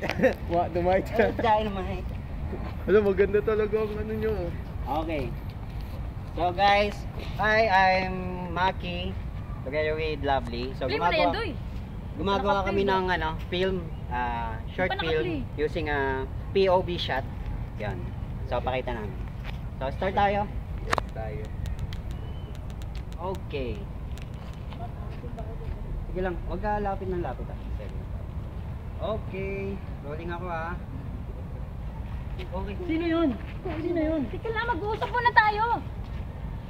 Dynamite. Dynamite. Alam, maganda talaga ang ano nyo. Okay. So guys, hi, I'm Maki. Together with Lovely. So gumagawa kami ng film, short film using a POV shot. Yan. So pakita namin. So start tayo. Yes, tayo. Okay. Sige lang, huwag ka lapit ng lapit ah. Okay, rolling ako ah. Okay. Sino yun? Sino yun? Sige lang, mag-uusap muna tayo.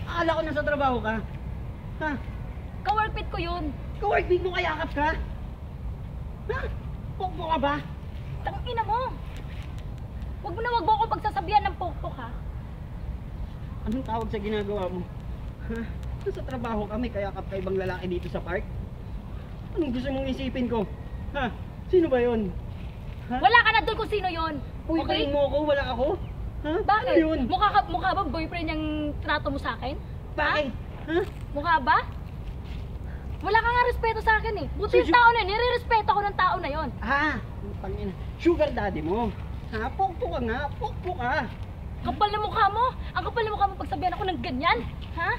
Akala ko nasa trabaho ka. Ha? Ka-workmate ko yun. Ka-workmate mo, kayakap ka? Ha? Pokpok ka ba? Tangina mo. Wag mo ako pagsasabihan ng pokpok ha. Anong tawag sa ginagawa mo? Ha? Nasa trabaho kami, kayakap ka ibang lalaki dito sa park? Anong gusto mong isipin ko? Ha? Sino ba yun? Ha? Wala ka na doon kung sino yun. Boyfriend mo ako, wala ako? Ha? Bakit? Ano yun? Mukha ba boyfriend yung trato mo sa akin? Bakit? Ha? Mukha ba? Wala ka nga respeto sa akin eh. Buti yung tao na yun, nire-respeto ko ng tao na yun. Ha? Pangina. Sugar daddy mo. Ha? Pokpok ka nga, pokpok ka. Kapal na mukha mo. Ang kapal na mukha mo pagsabihan ako ng ganyan. Ha?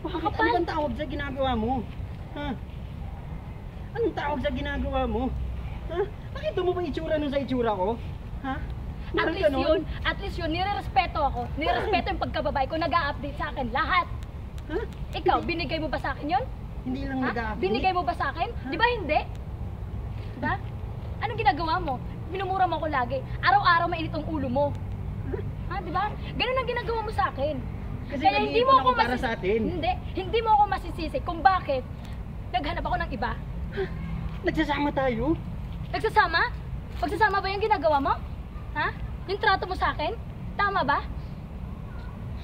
Bakit? Ano bang tawag sa ginagawa mo? Ha? Anong tawag sa ginagawa mo? Ha? Nakita mo ba itsura nun sa itsura ko? Ha? At least yun, nire-respeto ako. Nire-respeto yung pagkababae ko, nag-a-update sa akin lahat. Ha? Ikaw, binigay mo ba sa akin yun? Hindi lang nag-a-update. Binigay mo ba sa akin? Di ba hindi? Diba? Anong ginagawa mo? Minumura mo ako lagi. Araw-araw mainit ang ulo mo. Ha, di ba? Ganun ang ginagawa mo sa akin. Kasi kaya hindi mo ako para sa atin. Hindi mo ako masisisi kung bakit naghanap ako ng iba. Nagsasama tayo? Nagsasama? Pagsasama ba yung ginagawa mo? Ha? Yung trato mo sa akin? Tama ba?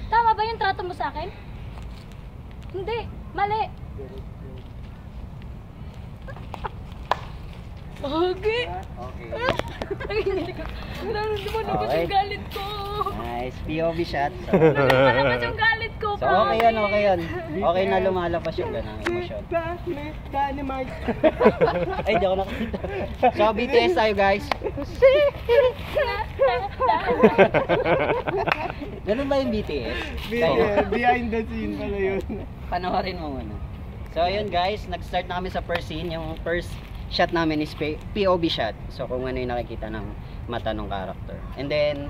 Tama ba yung trato mo sa akin? Hindi. Mali. Okay. Nararamdaman yung galit ko. Nice. POV shot. Nararamdaman yung galit ko. So okay yun, okay yun. Okay na lumalabas yung ganang emosyon. Dynamite. Ay, di ako nakita. So BTS tayo guys. Ganun ba yung BTS? Behind the scene pala yun. Panoorin mo muna. So ayun guys, nag-start na kami sa first scene. Yung first shot namin is POV shot. So kung ano yung nakikita ng mata ng character. And then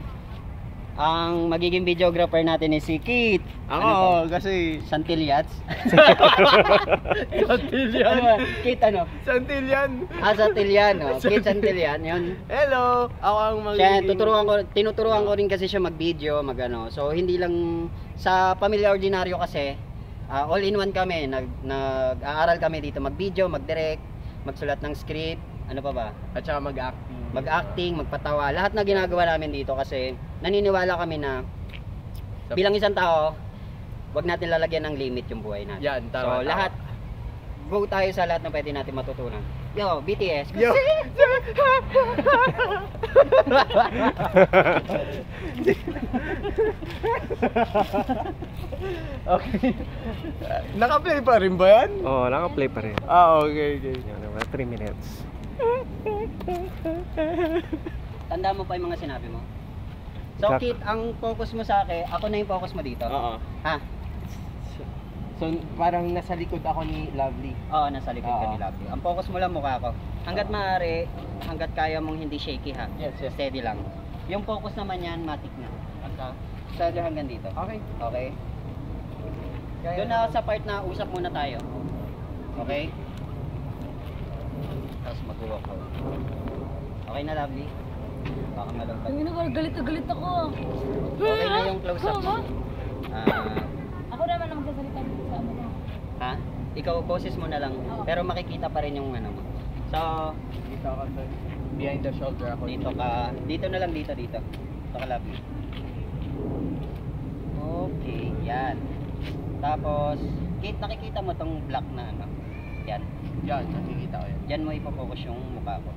ang magiging videographer natin is si Kit. Ako, kasi Santillats. Santillan. Kit ano? Santillan. Santillan, oh. Kit Santillan, yun. Hello, ako ang Siya, tinuturuan ko rin kasi siya mag-video, mag-ano. So hindi lang sa Pamilya Ordinaryo kasi all in one kami. Nag-aaral kami dito mag-video, mag-direct, magsulat ng script, ano pa ba? At saka mag-acting. Mag-acting, magpatawa, lahat na ginagawa namin dito kasi naniniwala kami na bilang isang tao, wag natin lalagyan ng limit yung buhay natin. Yan, tama. So lahat, go tayo sa lahat na pwede natin matutunan. Yo, BTS. Yo. Okay. Naka-play pa rin ba yan? Oo, naka-play pa rin. Okay. Yan, 3 minutes. Tanda mo pa yung mga sinabi mo. So Kit, ang focus mo sa akin, ako na yung focus mo dito. Oo. Ha? So parang nasa likod ako ni Lovely. Oo, nasa likod ka ni Lovely. Ang focus mo lang mukha ko. Hanggat maaari, hanggat kaya mong hindi shaky ha. Yes. Steady lang. Yung focus naman yan, matik na. Steady hanggang dito. Okay. Okay? Doon na sa part na usap muna tayo. Okay? Tapos mag-walk out. Okay na, Lovely? Baka malungkot. Ang ina, galit na galit ako. Okay na yung close-up mo. Ako naman ang magsasalita dito sa ano mo. Ha? Ikaw, boses mo na lang. Pero makikita pa rin yung ano mo. So, Dito ako sa behind the shoulder ako. dito ka. Dito na lang, dito. Dito ka, Lovely. Okay, yan. Tapos, Kate, nakikita mo tong black na ano? Yan. Yan, nakikita ko yan. Yan mo ipopokus yung mukha ko.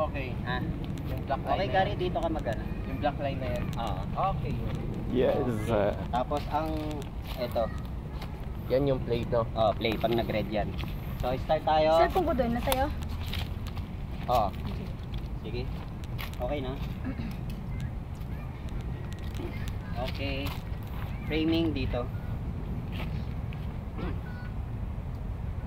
Okay. Ha? Yung black line Okay, na Gary, yan. dito ka magana. Yung black line na yan. Oo. Okay. Yes. Okay. Tapos ang eto, Yan yung plate, no? play pag nag-red yan. So start tayo. Cellphone ko doon, nasa'yo? Oo. Sige. Okay na? Okay. Framing dito.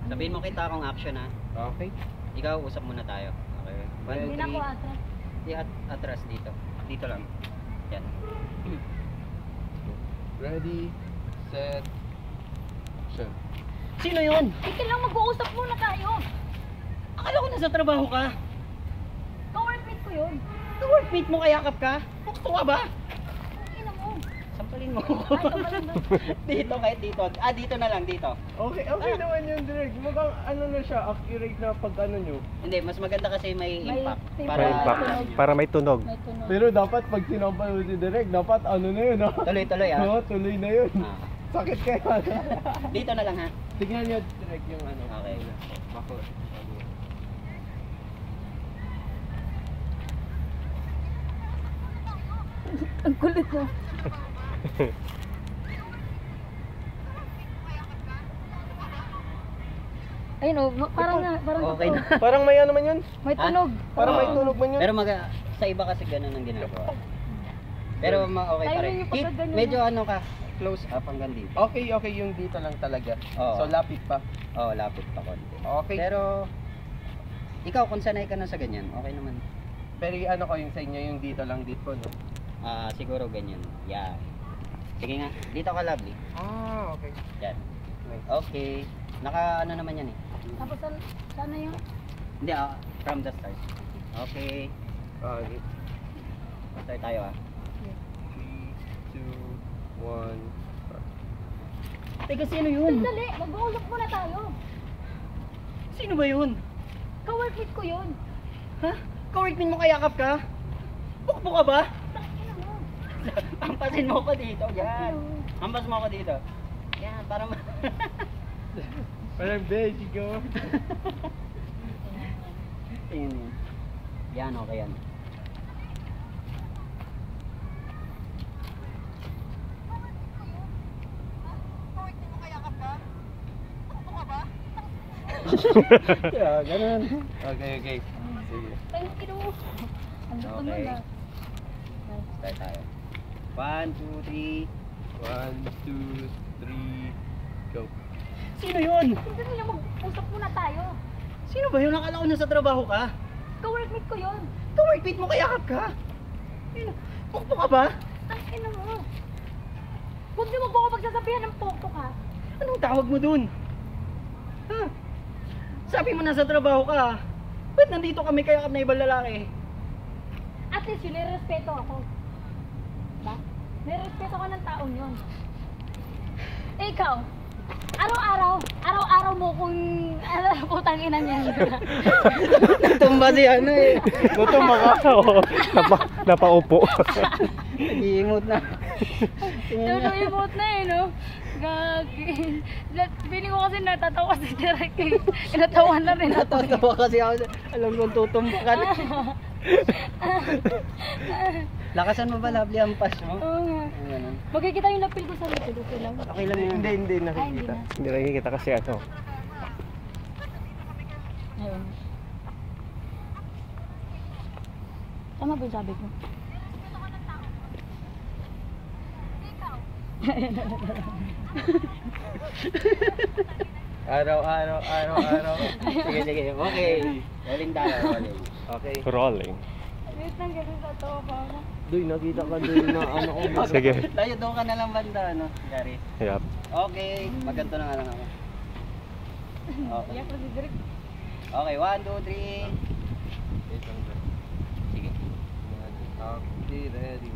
Sabihin mo kita akong action ha. Okay. Ikaw, usap muna tayo. Okay. Hindi na ako atras. Di atras dito. Dito lang. Yan. Ready, set, action. Sino yun? Ika lang, mag-uusap muna tayo. Akala ko nasa trabaho ka. Ka-workmate ko yun. Ka-workmate mo kayakap ka? Gusto ka ba? Ina mo. Sampalin mo. Ay, kapalan ba? Dito, kahit dito. Ah, dito na lang, dito. Okay, okay naman yun, direct. Mukhang ano na siya, accurate na pag ano nyo. Hindi, mas maganda kasi may May impact. impact. Para, para may tunog. May tunog. Pero dapat pag sinampal mo si direct, dapat ano na yun, ha? Tuloy-tuloy ah. Oo, tuloy na yun. Ah. Sakit kaya. Dito na lang ha. Tignan nyo direct yung ano. Okay. Bako. Ang kulit mo. Ayun oh, parang Okay na. Parang may ano man yun. may tunog. Parang may Oo. tunog man yun. Pero sa iba kasi ganun ang ginagawa. Pero okay pa rin. Timing yung Keep, pagkaganyan medyo ano ka, close up hanggang dito. Okay, okay yung dito lang talaga. Oo. So lapit pa. Oo, lapit pa konti. Okay. Pero, ikaw kung sanay ka na sa ganyan, okay naman. Pero yung ano ko yung sa inyo yung dito lang dito, no? Ah, siguro ganyan. Yan. Sige nga, dito ka lovely. Ah, okay. Yan. Nice. Okay. Naka ano naman yan eh. Tapos sana yung Hindi from the start. Okay. Okay. Start tayo 3, 2, 1. Teka, sino yun? Sandali, mag-uusap muna tayo. Sino ba yun? Ka-workmate ko yun. Ha? Ka-workmate mo kayakap ka? Bukbo ka ba? Ina mo. Hampasin mo ko dito. Yan. Ano? Hampas mo ko dito. Yan, para Parang beshi ko. Tingin yun. Yan, okay yan. Yeah, ganun. Okay, okay. Sige. Thank you. Ang gusto mo Okay. na. Start tayo. 1, 2, 3. 1, 2, 3, go. Sino yun? Sandali lang, mag-usap muna tayo. Sino ba yun? Akala ko nasa trabaho ka. Ka-workmate ko yun. Ka-workmate mo kayakap ka? Bukbo ka ba? Ang ina mo. Huwag niyo mo ba ako pagsasabihan ng poko ka? Anong tawag mo dun? Ha? Sabi mo nasa trabaho ka. Ba't nandito kami kayakap na ibang lalaki? At least yun, nirespeto ako. Diba? Nirespeto ko ng taong yun. Eh, ikaw, araw-araw mo kung putang ina niya. Tumba si ano eh. Gutom ako. Napaupo. Nag-iimot na. Tuloy-imot na eh, no? Gagi. Feeling ko kasi natatawa si Derek eh. Inatawa na rin ako. Natatawa kasi ako. Alam kong tutumba ka na. Lakasan mo ba, lovely, ang pas mo? Oo nga. Ang ganun. Makikita yung lapil ko sa likod, okay lang. Okay lang yun. Hindi Ay, hindi nakikita. na. Hindi nakikita kasi ano. Ayun. Tama ba yung sabi ko? Araw. Sige, sige. Okay. Rolling tayo, rolling. Okay. Rolling. Wait lang kasi sa to pa ako. Doy, nakita ka doon na ano ko. Sige. Tayo doon ka na lang banda, ano, Gary. Yup. Okay, maganto na nga lang ako. Okay. Iyak ko si Derek. Okay, 1, 2, 3. Sige. Okay, ready.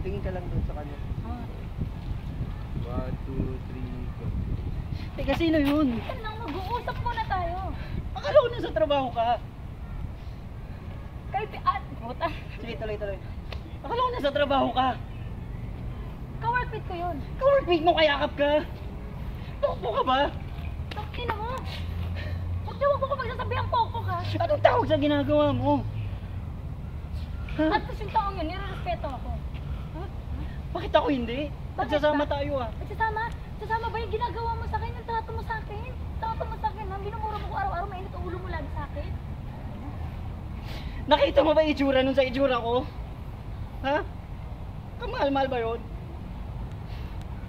Tingin ka lang doon sa kanya. 1, 2, 3, go. Teka, sino yun? Yan lang, mag-uusap muna tayo. Akala ko nasa trabaho ka. Puta. Sige, tuloy. Akala ko nasa trabaho ka. Ka-workmate ko yun. Ka-workmate mo kayakap ka. Pokpo ka ba? Ina mo. Huwag niyo ko pagsasabihan poko ka. Anong tawag sa ginagawa mo? At yung taong yun, nire-respeto ako. Bakit ako hindi? Magsasama tayo ah. Sasama ba yung ginagawa mo sa akin, yung trato mo sa akin? Trato mo sa akin, ha? Binumura mo ko araw-araw, mainit ang ulo mo lagi sa akin. Nakita mo ba itsura nun sa itsura ko? Ha? Kamahal-mahal ba yun?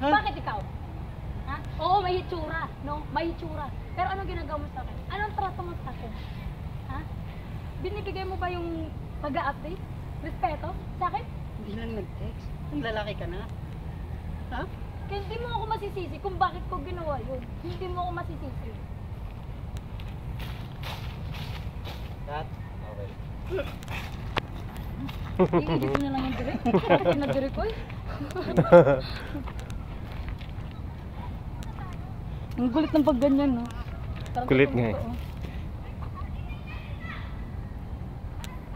Ha? Bakit ikaw? Ha? Oo, may hitsura, no? May hitsura. Pero anong ginagawa mo sa akin? Anong trato mo sa akin? Ha? Binibigay mo ba yung pag-a-update? Respeto sa akin? Hindi lang nag-text. Ang lalaki ka na. Ha? Kaya hindi mo ako masisisi kung bakit ko ginawa yun. Hindi mo ako masisisi. Kat? Okay. Iigit mo na lang yung direct. Kasi na-direct ko eh. Ang gulit ng pagganyan, no? Parang Kulit totoo nga eh. to, oh.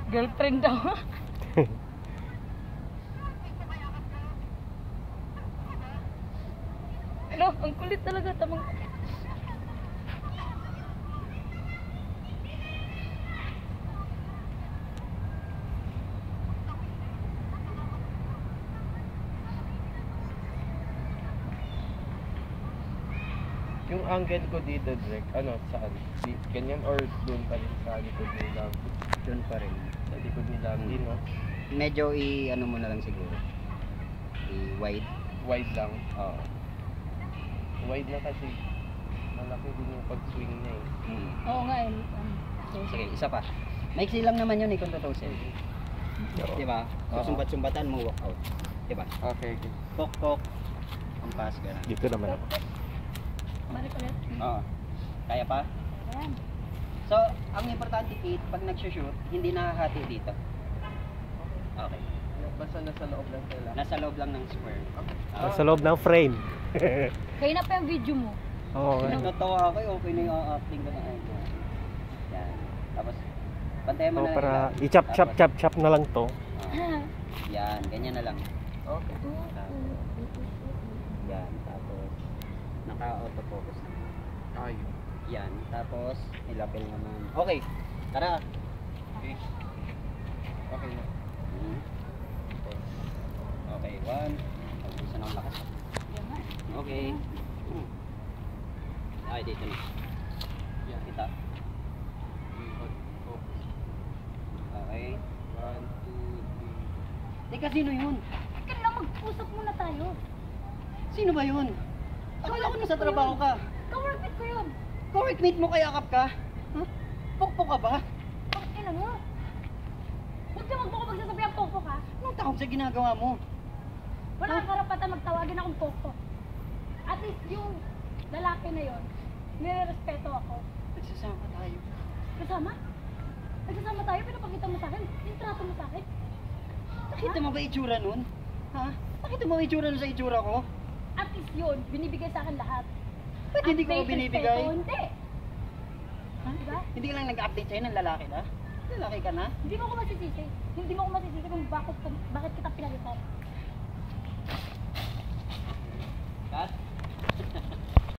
Girlfriend daw. Ano? Ang kulit talaga. Tamang... Yung angle ko dito, Drek, ano, saan? Ganyan or doon pa rin sa likod ni Lovely? Doon pa rin. Sa likod ni Lovely, no? Medyo ano mo na lang siguro. I-wide. Wide lang. Oo. Wide na kasi malaki din yung pag-swing niya eh. Oo nga eh. Sige, isa pa. Maiksi lang naman yun eh kung tutusin. Oo. Diba? Oo. Susumbat-sumbatan mo, walk out. Diba? Okay, okay. Pok-pok. Ampas ka na. Dito naman ako. Balik ulit. Oo. Kaya pa? Ayan. So, ang importante, Kate, pag nag-shoot, hindi nakahati dito. Okay. Basta nasa loob lang sila. Nasa loob lang ng square. Sa loob ng frame. Kaya na pa yung video mo. Oo nga. Natawa ako, okay na yung acting ko na. Yan. Tapos, bantayan mo Oh, na para lang. i-chop na lang to. Yan, ganyan na lang. Okay. Yan, tapos, naka-autofocus na. Ayun. Yan, tapos, nilapil naman. Okay, tara. Okay. Okay na. Mhm. Okay, one. Pag-isa ng lakas. Okay. Ay, dito na. Yan. Kita. Focus. Okay. 1, 2, Teka, sino yun? Kailan mag-usap muna tayo. Sino ba yun? Akala ko nasa trabaho ka. Kaworkmate ko yun. Correct mo kaya kap ka? Huh? Pokpok ka ba? Bakit ina mo? Huwag ka magbuka magsasabi ang pokpok ha. Anong takot sa ginagawa mo? Wala kang karapatan magtawagin akong pokpok. At least yung lalaki na yon, nire-respeto ako. Nagsasama tayo. Kasama? Nagsasama tayo, pinapakita mo sa akin. Yung trato mo sa akin. Nakita mo ba itsura nun? Ha? Nakita mo ba itsura nun sa itsura ko? At least yun, binibigay sa akin lahat. Ba't hindi ko At ba may binibigay? respeto, hindi. Ha? Diba? Hindi ka lang nag-update sa'yo ng lalaki na? Lalaki ka na? Hindi mo ko masisisi. Hindi mo ko masisisi kung bakit